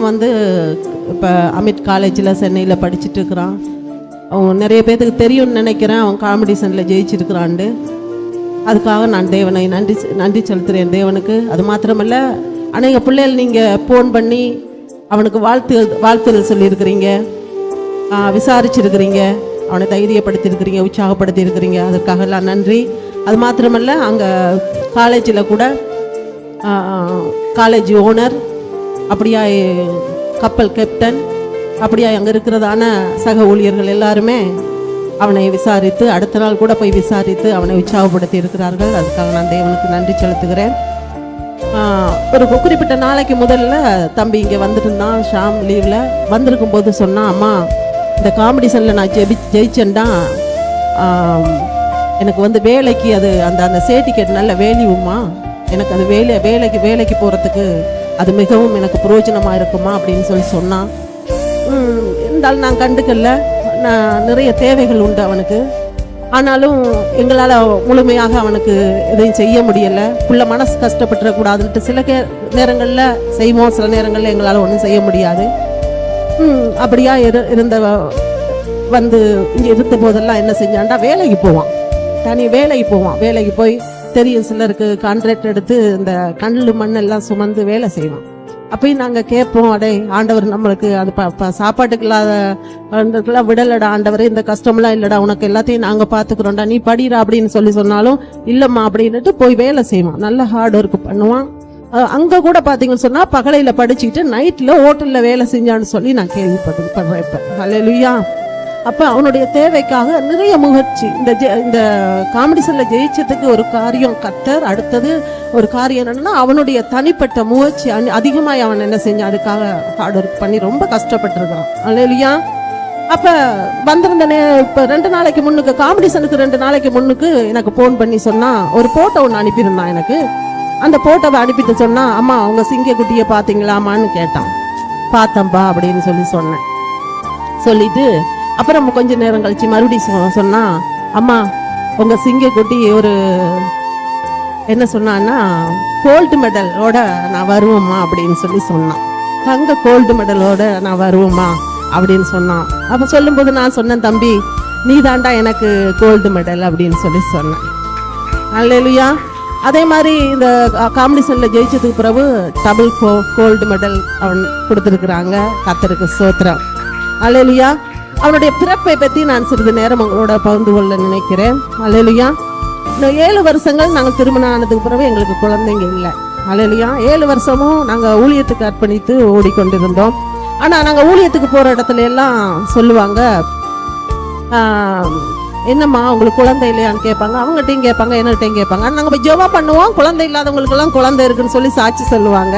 வந்து இப்போ அமித் காலேஜில் சென்னையில் படிச்சுட்டு இருக்கிறான். அவன் நிறைய பேர்த்துக்கு தெரியும்னு நினைக்கிறேன், அவன் காம்படிஷனில் ஜெயிச்சிருக்கிறான்ண்டு. அதுக்காக நான் தேவனை நன்றி செலுத்துகிறேன் தேவனுக்கு. அது மாத்திரமல்ல, அநேக பிள்ளைகள் நீங்கள் ஃபோன் பண்ணி அவனுக்கு வாழ்த்துதல் சொல்லியிருக்கிறீங்க, விசாரிச்சிருக்கிறீங்க, அவனை தைரியப்படுத்தியிருக்கிறீங்க, உற்சாகப்படுத்தியிருக்கிறீங்க. அதுக்காக எல்லாம் நன்றி. அது மாத்திரமல்ல, அங்கே காலேஜில் கூட காலேஜ் ஓனர், அப்படியா கப்பல் கேப்டன், அப்படியா அங்கே இருக்கிறதான சக ஊழியர்கள் எல்லாருமே அவனை விசாரித்து, அடுத்த நாள் கூட போய் விசாரித்து அவனை உற்சாகப்படுத்தி இருக்கிறார்கள். அதுக்காக நான் தேவனுக்கு நன்றி செலுத்துகிறேன். ஒரு குறிப்பிட்ட நாளைக்கு முதல்ல தம்பி இங்கே வந்துருந்தான். ஷாம் லீவில் வந்திருக்கும் போது சொன்னான், அம்மா இந்த காம்படிஷனில் நான் ஜெயிச்சேன்டா, எனக்கு வந்து வேலைக்கு அது அந்த சேட்டிக்கெட் நல்ல வேல்யூமா, எனக்கு அது வேலைக்கு போகிறதுக்கு அது மிகவும் எனக்கு பிரயோஜனமாக இருக்குமா அப்படின்னு சொன்னான். இருந்தாலும் நான் கண்டுக்கல. நான் நிறைய தேவைகள் உண்டு அவனுக்கு. ஆனாலும் எங்களால் முழுமையாக அவனுக்கு எதையும் செய்ய முடியலை. புள்ள மனசு கஷ்டப்பட்டுறக்கூடாதுன்ட்டு சில நேரங்களில் செய்வோம், சில நேரங்களில் எங்களால் ஒன்றும் செய்ய முடியாது. அப்படியா இருந்த வந்து இங்கே இருந்த போதெல்லாம் என்ன செஞ்சான்டா, வேலைக்கு போவான், தனி வேலைக்கு போவான். வேலைக்கு போய் தெரியும் சிலருக்கு கான்ட்ராக்ட் எடுத்து இந்த கல் மண்ணெல்லாம் சுமந்து வேலை செய்வான். அப்பயும் நாங்கள் கேட்போம், அடே ஆண்டவர் நம்மளுக்கு அது சாப்பாட்டுக்கு இல்லாத விடலடா ஆண்டவர், இந்த கஷ்டம்லாம் இல்லடா, உனக்கு எல்லாத்தையும் நாங்கள் பார்த்துக்குறோம்டா, நீ படிடா அப்படின்னு சொன்னாலும் இல்லைம்மா அப்படின்னுட்டு போய் வேலை செய்வான். நல்ல ஹார்ட் ஒர்க் பண்ணுவான். அங்கே கூட பார்த்தீங்கன்னு சொன்னால் பகலையில் படிச்சுக்கிட்டு நைட்டில் ஹோட்டலில் வேலை செஞ்சான்னு சொல்லி நான் கேள்விப்படுறேன் இப்போ. ஹல்லேலூயா. அப்போ அவனுடைய தேவைக்காக நிறைய முயற்சி. இந்த காம்படிஷனில் ஜெயிச்சதுக்கு ஒரு காரியம் கர்த்தர், அடுத்தது ஒரு காரியம் என்னன்னா அவனுடைய தனிப்பட்ட முயற்சி அதிகமாக அவன் என்ன செஞ்சான், அதுக்காக ஹார்ட் ஒர்க் பண்ணி ரொம்ப கஷ்டப்பட்டுருக்கான். அல்லேலூயா. அப்போ வந்திருந்த இப்போ 2 நாளைக்கு முன்னுக்கு, காம்படிஷனுக்கு 2 நாளைக்கு முன்னுக்கு எனக்கு ஃபோன் பண்ணி சொன்னான், ஒரு ஃபோட்டோ ஒன்று அனுப்பியிருந்தான் எனக்கு. அந்த ஃபோட்டோவை அனுப்பிட்டு சொன்னா, அம்மா அவங்க சிங்கக்குட்டியை பார்த்தீங்களாமான்னு கேட்டான். பார்த்தம்பா அப்படின்னு சொன்னேன். சொல்லிட்டு அப்புறம் கொஞ்ச நேரம் கழிச்சு மறுபடியும் சொன்னா, அம்மா உங்க சிங்கக்குட்டி ஒரு என்ன சொன்னான்னா கோல்டு மெடலோட நான் வருவேம்மா அப்படின்னு சொன்னான். தங்க கோல்டு மெடலோட நான் வருவேம்மா அப்படின்னு சொன்னான். அப்ப சொல்லும்போது நான் சொன்னேன், தம்பி நீ தாண்டா எனக்கு கோல்டு மெடல் அப்படின்னு சொன்னேன். அல்லேலூயா. அதே மாதிரி இந்த காம்படிஷன்ல ஜெயிச்சதுக்கு பிறகு டபுள் கோல்டு மெடல் அவன் கொடுத்துருக்குறாங்க. கர்த்தருக்கு ஸ்தோத்திரம். அல்லேலூயா. அவனுடைய பிறப்பை பற்றி நான் சிறிது நேரம் உங்களோட பகிர்ந்து கொள்ள நினைக்கிறேன். அல்லேலூயா. இன்னும் 7 வருஷங்கள் நாங்கள் திருமணம் ஆனதுக்கு பிறகு எங்களுக்கு குழந்தைங்க இல்லை. அல்லேலூயா. 7 வருஷமும் நாங்கள் ஊழியத்துக்கு அர்ப்பணித்து ஓடிக்கொண்டிருந்தோம். ஆனால் நாங்கள் ஊழியத்துக்கு போகிற இடத்துல எல்லாம் சொல்லுவாங்க, என்னம்மா உங்களுக்கு குழந்தை இல்லையான்னு கேட்பாங்க. அவங்ககிட்டையும் கேட்பாங்க, என்னகிட்டையும் கேட்பாங்க. நாங்கள் போய் ஜெபம் பண்ணுவோம், குழந்தை இல்லாதவங்களுக்கெல்லாம் குழந்தை இருக்குன்னு சொல்லி சாட்சி சொல்லுவாங்க.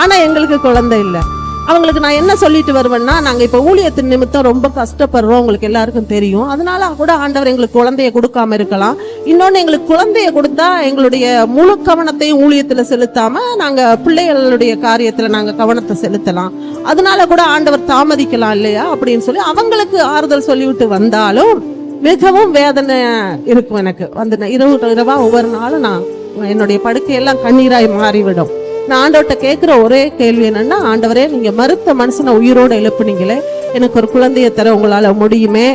ஆனால் எங்களுக்கு குழந்தை இல்லை. அவங்களுக்கு நான் என்ன சொல்லிட்டு வருவேன்னா, நாங்கள் இப்போ ஊழியத்தின் நிமித்தம் ரொம்ப கஷ்டப்படுறோம், உங்களுக்கு எல்லாருக்கும் தெரியும், அதனால கூட ஆண்டவர் எங்களுக்கு குழந்தைய கொடுக்காம இருக்கலாம். இன்னொன்று, எங்களுக்கு குழந்தைய கொடுத்தா எங்களுடைய முழு கவனத்தையும் ஊழியத்தில் செலுத்தாம நாங்கள் பிள்ளைகளுடைய காரியத்தில் நாங்கள் கவனத்தை செலுத்தலாம், அதனால கூட ஆண்டவர் தாமதிக்கலாம் இல்லையா அப்படின்னு சொல்லி அவங்களுக்கு ஆறுதல் சொல்லிவிட்டு வந்தாலும் மிகவும் வேதனை இருக்கும் எனக்கு. வந்து இரவா ஒவ்வொரு நாளும் நான் என்னுடைய படுக்கையெல்லாம் கண்ணீராய் மாறிவிடும். நான் ஆண்டவர்கிட்ட கேட்குற ஒரே கேள்வி என்னன்னா, ஆண்டவரே நீங்க மருத்த மனுஷனை உயிரோடு எழுப்புனீங்களே, எனக்கு ஒரு குழந்தைய தர உங்களால முடியுமே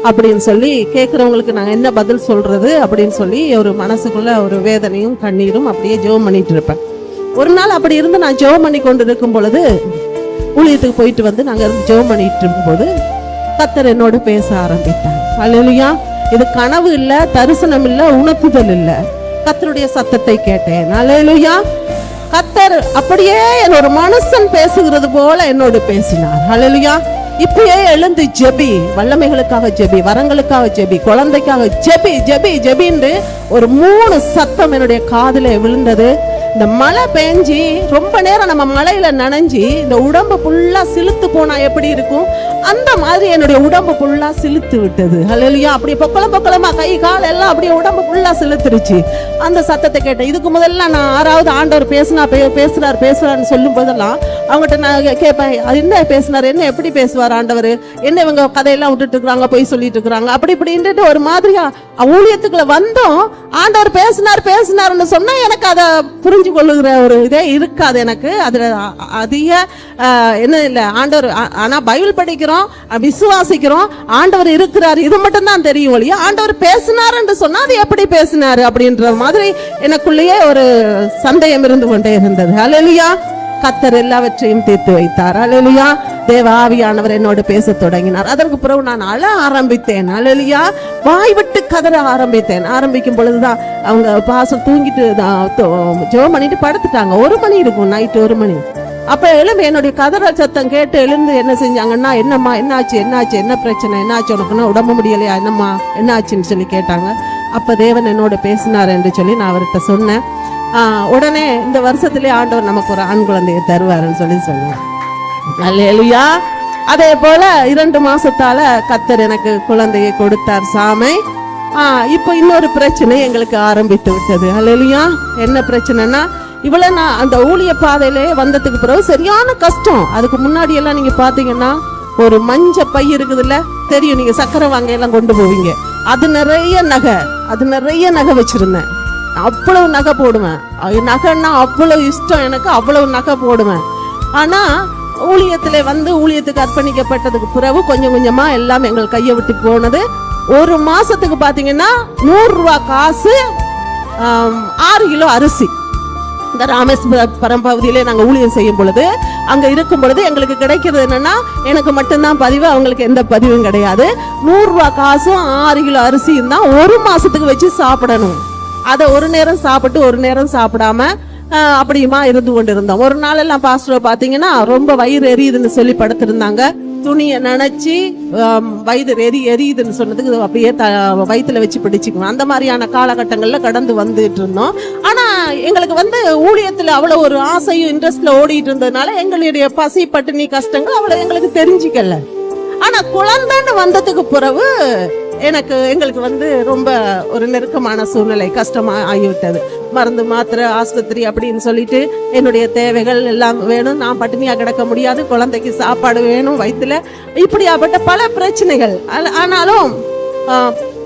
அப்படின்னு சொல்லி கேட்குறவங்களுக்கு நாங்கள் என்ன பதில் சொல்றது அப்படின்னு சொல்லி ஒரு மனசுக்குள்ள ஒரு வேதனையும் கண்ணீரும் அப்படியே ஜெபம் பண்ணிட்டு இருப்பேன். ஒரு நாள் அப்படி இருந்து நான் ஜெபம் பண்ணி கொண்டு இருக்கும் பொழுது, ஊழியத்துக்கு போயிட்டு வந்து நாங்கள் ஜெபம் பண்ணிட்டு இருக்கும்போது கர்த்தர் என்னோட பேச ஆரம்பித்தார். அல்லேலூயா. இது கனவு இல்லை, தரிசனம் இல்லை, உணர்த்துதல் இல்லை, கர்த்தருடைய சத்தத்தை கேட்டேன். அல்லேலூயா. கர்த்தர் அப்படியே ஒரு மனுஷன் பேசுகிறது போல என்னோடு பேசினார். ஹல்லேலூயா. இப்பயே எழுந்து ஜெபி, வல்லமைகளுக்காக ஜெபி, வரங்களுக்காக ஜெபி, குழந்தைக்காக ஜெபி ஜெபி ஜெபின்னு ஒரு 3 சத்தம் என்னுடைய காதுல விழுந்தது. இந்த மழை பெஞ்சி ரொம்ப நேரம் நம்ம மழையில நனைஞ்சி இந்த உடம்பு ஃபுல்லா சிலுத்து போனா எப்படி இருக்கும், அந்த மாதிரி என்னுடைய உடம்பு ஃபுல்லா சிலுத்து விட்டது. ஹல்லேலூயா. அப்படியே பொக்கலமா கை கால் எல்லாம் அப்படியே உடம்பு ஃபுல்லா சிலுத்துருச்சு. அந்த சத்தத்தை கேட்டேன். இதுக்கு முதல்ல நான் 6வது ஆண்டவர் பேசுறாருன்னு சொல்லும் போதெல்லாம் அவங்ககிட்ட நான் கேட்பேன், என்ன பேசினார், என்ன எப்படி பேசுவார் ஆண்டவர், என்ன இவங்க கதையெல்லாம் விட்டுட்டு இருக்கிறாங்க, போய் சொல்லிட்டு இருக்கிறாங்க அப்படி இப்படின்ட்டு ஒரு மாதிரியா ஊழியத்துக்குள்ள வந்தோம். ஆண்டவர் பேசினாருன்னு சொன்னா எனக்கு அதை புரிஞ்சு அறிஞ்சு கொள்ளுகிற ஒரு இதே இருக்காது எனக்கு. அதுல அதிக என்ன இல்லை ஆண்டவர். ஆனா பைபிள் படிக்கிறோம், விசுவாசிக்கிறோம், ஆண்டவர் இருக்கிறார், இது மட்டும் தான் தெரியும் ஒழிய ஆண்டவர் பேசினார் என்று சொன்னா அது எப்படி பேசினாரு அப்படின்ற மாதிரி எனக்குள்ளேயே ஒரு சந்தேகம் இருந்து கொண்டே இருந்தது. அல்லேலூயா. கர்த்தர் எல்லாவற்றையும் தீர்த்து வைத்தார். அல்லேலூயா. தேவ ஆவியானவர் என்னோடு பேச தொடங்கினார். அதற்கு பிறகு நான் அழ ஆரம்பித்தேன். அல்லேலூயா. வாய் விட்டு கதற ஆரம்பித்தேன். ஆரம்பிக்கும் பொழுதுதான் அவங்க பாசம் தூங்கிட்டு ஜெபம் பண்ணிட்டு படுத்துட்டாங்க. 1 மணி இருக்கும், நைட்டு 1 மணி. அப்ப எழுந்து என்னுடைய கதறல் சத்தம் கேட்டு எழுந்து என்ன செஞ்சாங்கன்னா, என்னம்மா என்னாச்சு, என்ன பிரச்சனை, என்னாச்சு உனக்குன்னா, உடம்பு முடியலையா, என்னம்மா என்னாச்சுன்னு சொல்லி கேட்டாங்க. அப்ப தேவன் என்னோட பேசினார் என்று சொல்லி நான் அவர்கிட்ட சொன்னேன். உடனே இந்த வருஷத்திலே ஆண்டவர் நமக்கு ஒரு ஆண் குழந்தையை தருவாருன்னு சொல்லி சொன்னார். அல்லேலூயா. அதே போல 2 மாசத்தால கர்த்தர் எனக்கு குழந்தையை கொடுத்தார் சாமை. இப்போ இன்னொரு பிரச்சனை எங்களுக்கு ஆரம்பித்து விட்டது. அல்லேலூயா. என்ன பிரச்சனைனா, இவ்வளவு நான் அந்த ஊழிய பாதையிலே வந்ததுக்கு பிறகு சரியான கஷ்டம். அதுக்கு முன்னாடி எல்லாம் நீங்க பாத்தீங்கன்னா ஒரு மஞ்ச பை இருக்குதுல்ல, தெரியும், நீங்க சக்கரை வாங்க எல்லாம் கொண்டு போவீங்க. அது நிறைய நகை வச்சிருந்தேன். அவ்வளவு நகை போடுவேன். நகைன்னா அவ்வளவு இஷ்டம் எனக்கு, அவ்வளவு நகை போடுவேன். ஆனா ஊழியத்துல வந்து ஊழியத்துக்கு அர்ப்பணிக்கப்பட்டதுக்கு பிறகு கொஞ்சம் கொஞ்சமா எல்லாம் எங்கள் கையை விட்டு போனது. 1 மாசத்துக்கு பாத்தீங்கன்னா 100 ரூபாய் காசு, 6 கிலோ அரிசி. இந்த ராமேஸ்வரம் பகுதியிலே நாங்க ஊழியம் செய்யும் பொழுது, அங்க இருக்கும் பொழுது எங்களுக்கு கிடைக்கிறது என்னன்னா, எனக்கு மட்டும்தான் பதிவு, அவங்களுக்கு எந்த பதிவும் கிடையாது. 100 ரூபாய் காசும் 6 கிலோ அரிசியும் தான் 1 மாசத்துக்கு வச்சு சாப்பிடணும். அதை ஒரு நேரம் சாப்பிட்டு ஒரு நேரம் சாப்பிடாம அப்படியுமா இருந்து கொண்டு இருந்தோம். ஒரு நாள் எல்லாம் பாஸ்டர் பாத்தீங்கன்னா ரொம்ப வயிறு எரியுதுன்னு சொல்லி படுத்திருந்தாங்க. துணியை நினைச்சு வயிறு எரியுதுன்னு சொன்னதுக்கு அப்படியே வயிற்றுல வச்சு பிடிச்சிக்குவோம். அந்த மாதிரியான காலகட்டங்கள்ல கடந்து வந்துட்டு இருந்தோம். ஆனா எங்களுக்கு வந்து ஊழியத்துல அவ்வளவு ஒரு ஆசையும் இன்ட்ரெஸ்ட்ல ஓடிட்டு இருந்ததுனால எங்களுடைய பசி பட்டினி கஷ்டங்கள் அவ்வளவு எங்களுக்கு தெரிஞ்சுக்கல. ஆனா குழந்தைன்னு வந்ததுக்கு பிறகு எங்களுக்கு வந்து ரொம்ப ஒரு நெருக்கமான சூழ்நிலை, கஷ்டமா ஆகிவிட்டது. மருந்து மாத்திரை ஆஸ்பத்திரி அப்படின்னு சொல்லிட்டு என்னுடைய தேவைகள் எல்லாம் வேணும். நான் பட்டினியா கிடக்க முடியாது, குழந்தைக்கு சாப்பாடு வேணும் வயிற்றுல, இப்படியாப்பட்ட பல பிரச்சனைகள். ஆனாலும்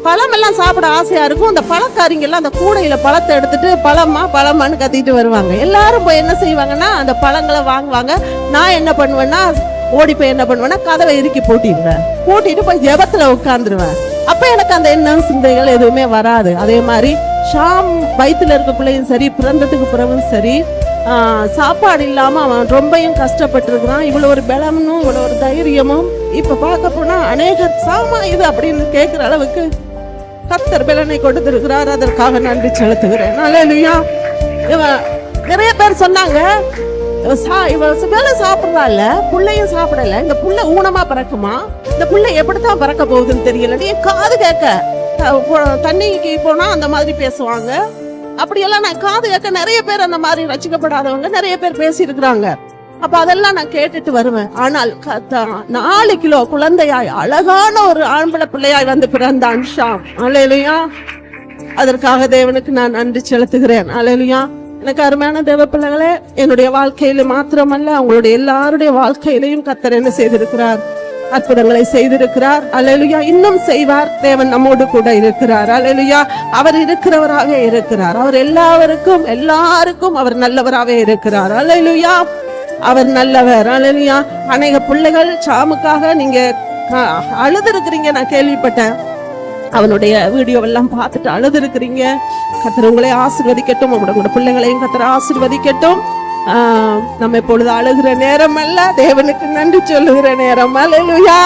பழம் எல்லாம் சாப்பிட ஆசையா இருக்கும். அந்த பழக்காரிங்க எல்லாம் அந்த கூடையில பழத்தை எடுத்துட்டு பழமான்னு கத்திட்டு வருவாங்க. எல்லாரும் போய் என்ன செய்வாங்கன்னா அந்த பழங்களை வாங்குவாங்க. நான் என்ன பண்ணுவேன்னா, ஓடி போய் என்ன பண்ணுவேன்னா, கதவை இறுக்கி பூட்டிட்டு போய் ஜெபத்துல உட்கார்ந்துருவேன். அப்ப எனக்கு அந்த எண்ணம் சிந்தைகள் எதுவுமே வராது. அதே மாதிரி ஷாம் வயிற்றுல இருக்க பிள்ளையும் சரி, பிறந்ததுக்கு பிறகும் சரி, சாப்பாடு இல்லாம அவன் ரொம்பவும் கஷ்டப்பட்டு இருக்கிறான். இவ்வளவு ஒரு பலமும் இவ்வளவு ஒரு தைரியமும் இப்ப பார்க்க போனா அநேக சாமா இது அப்படின்னு கேட்கிற அளவுக்கு கர்த்தர் பலனை கொடுத்திருக்கிறார். அதற்காக நன்றி செலுத்துகிறேன். அல்லேலூயா. நிறைய பேர் சொன்னாங்க, வேலை சாப்பிடறால புள்ளையும் சாப்பிடல, இந்த புள்ள ஊனமா பிறக்குமா, இந்த புள்ள எப்படித்தான் பிறக்க போகுதுன்னு தெரியல. காது கேட்க தண்ணிக்கு போனா அந்த மாதிரி பேசுவாங்க. அப்படியெல்லாம் நான் காது கேட்க நிறைய பேர் அந்த மாதிரி ரசிக்கப்படாதவங்க நிறைய பேர் பேசி இருக்கிறாங்க. அப்ப அதெல்லாம் நான் கேட்டுட்டு வருவேன். ஆனால் 4 கிலோ குழந்தையாய் அழகான ஒரு ஆம்பளை பிள்ளையாய் வந்து பிறந்தான் ஷாம். அல்லேலூயா. அதற்காக தேவனுக்கு நான் நன்றி செலுத்துகிறேன். அல்லேலூயா. எனக்கு அருமையான தேவ பிள்ளைகளே, என்னுடைய வாழ்க்கையில மாத்திரமல்ல, அவங்களுடைய எல்லாருடைய வாழ்க்கையிலையும் கர்த்தர் என்ன செய்திருக்கிறார், அற்புதங்களை செய்திருக்கிறார். அல்லேலூயா. இன்னும் செய்வார். தேவன் நம்மோடு கூட இருக்கிறார். அல்லேலூயா. அவர் இருக்கிறவராக இருக்கிறார். அவர் எல்லாருக்கும் அவர் நல்லவராக இருக்கிறார். அல்லேலூயா. அவர் நல்லவர். அல்லேலூயா. அநேக பிள்ளைகள் சாமுக்காக நீங்க அழுது இருக்கிறீங்க, நான் கேள்விப்பட்டேன். அவனுடைய வீடியோவெல்லாம் பார்த்துட்டு அழுது இருக்கிறீங்க. கர்த்தர் உங்களை ஆசீர்வதிக்கட்டும். உங்களோட பிள்ளைகளையும் கர்த்தர் ஆசீர்வதிக்கட்டும். நம்ம இப்பொழுது அழுகிற நேரம் அல்ல, தேவனுக்கு நன்றி சொல்லுகிற நேரம். அல்லேலூயா.